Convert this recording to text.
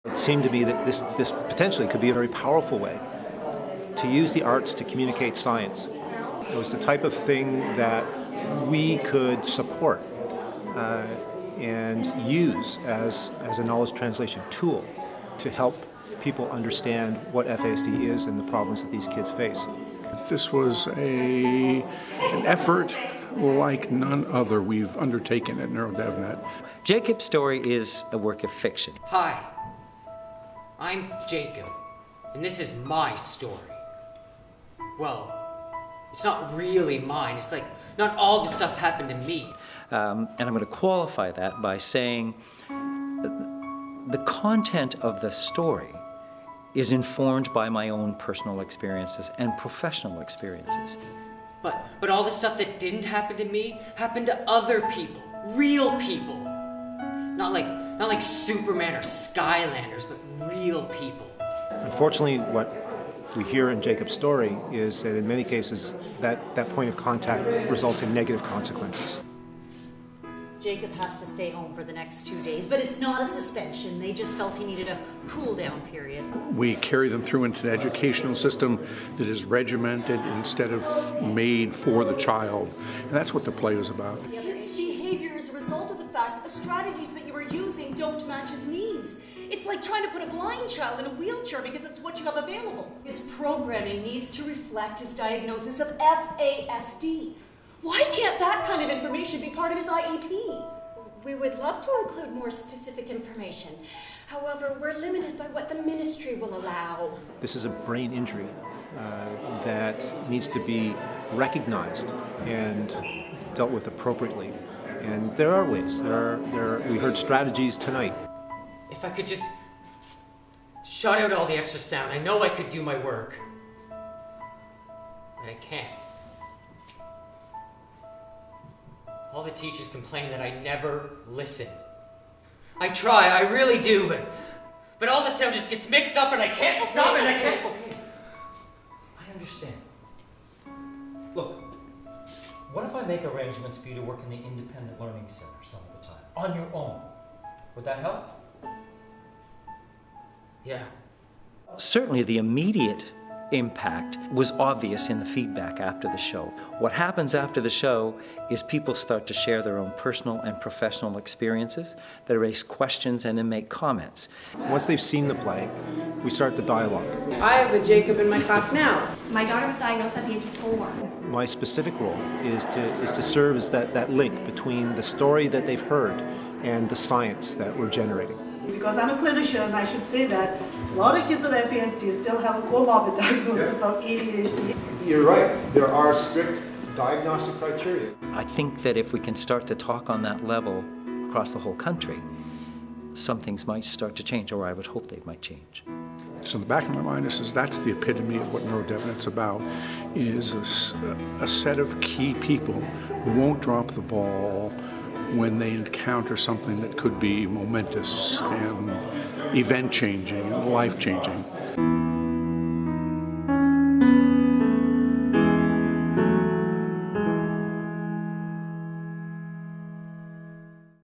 It seemed to be that this potentially could be a very powerful way to use the arts to communicate science. It was the type of thing that we could support and use as a knowledge translation tool to help people understand what FASD is and the problems that these kids face. This was an effort like none other we've undertaken at NeuroDevNet. Jacob's story is a work of fiction. Hi, I'm Jacob, and this is my story. Well, it's not really mine. It's like not all the stuff happened to me. And I'm going to qualify that by saying the content of the story is informed by my own personal experiences and professional experiences. But all the stuff that didn't happen to me happened to other people, real people. Not like Superman or Skylanders, but real people. Unfortunately, what we hear in Jacob's story is that in many cases that point of contact results in negative consequences. Jacob has to stay home for the next 2 days, but it's not a suspension. They just felt he needed a cool-down period. We carry them through into an educational system that is regimented instead of made for the child. And that's what the play is about. His behavior is a result of the fact that the strategies that you are using don't match his needs. It's like trying to put a blind child in a wheelchair because it's what you have available. His programming needs to reflect his diagnosis of FASD. Why can't that kind of information be part of his IEP? We would love to include more specific information. However, we're limited by what the ministry will allow. This is a brain injury that needs to be recognized and dealt with appropriately. And there are ways. We heard strategies tonight. If I could just shut out all the extra sound, I know I could do my work. But I can't. All the teachers complain that I never listen. I try, I really do, but all the sound just gets mixed up and I can't stop it, I can't. Okay. I understand. Look, what if I make arrangements for you to work in the independent learning center some of the time, on your own? Would that help? Yeah. Certainly the immediate impact was obvious in the feedback after the show. What happens after the show is people start to share their own personal and professional experiences, they raise questions and then make comments. Once they've seen the play, we start the dialogue. I have a Jacob in my class now. My daughter was diagnosed at the age of 4. My specific role is to serve as that link between the story that they've heard and the science that we're generating. Because I'm a clinician, I should say that a lot of kids with FASD still have a comorbid diagnosis of ADHD. You're right. There are strict diagnostic criteria. I think that if we can start to talk on that level across the whole country, some things might start to change, or I would hope they might change. So in the back of my mind, that's the epitome of what NeuroDevNet's about, is a set of key people who won't drop the ball when they encounter something that could be momentous and event-changing and life-changing.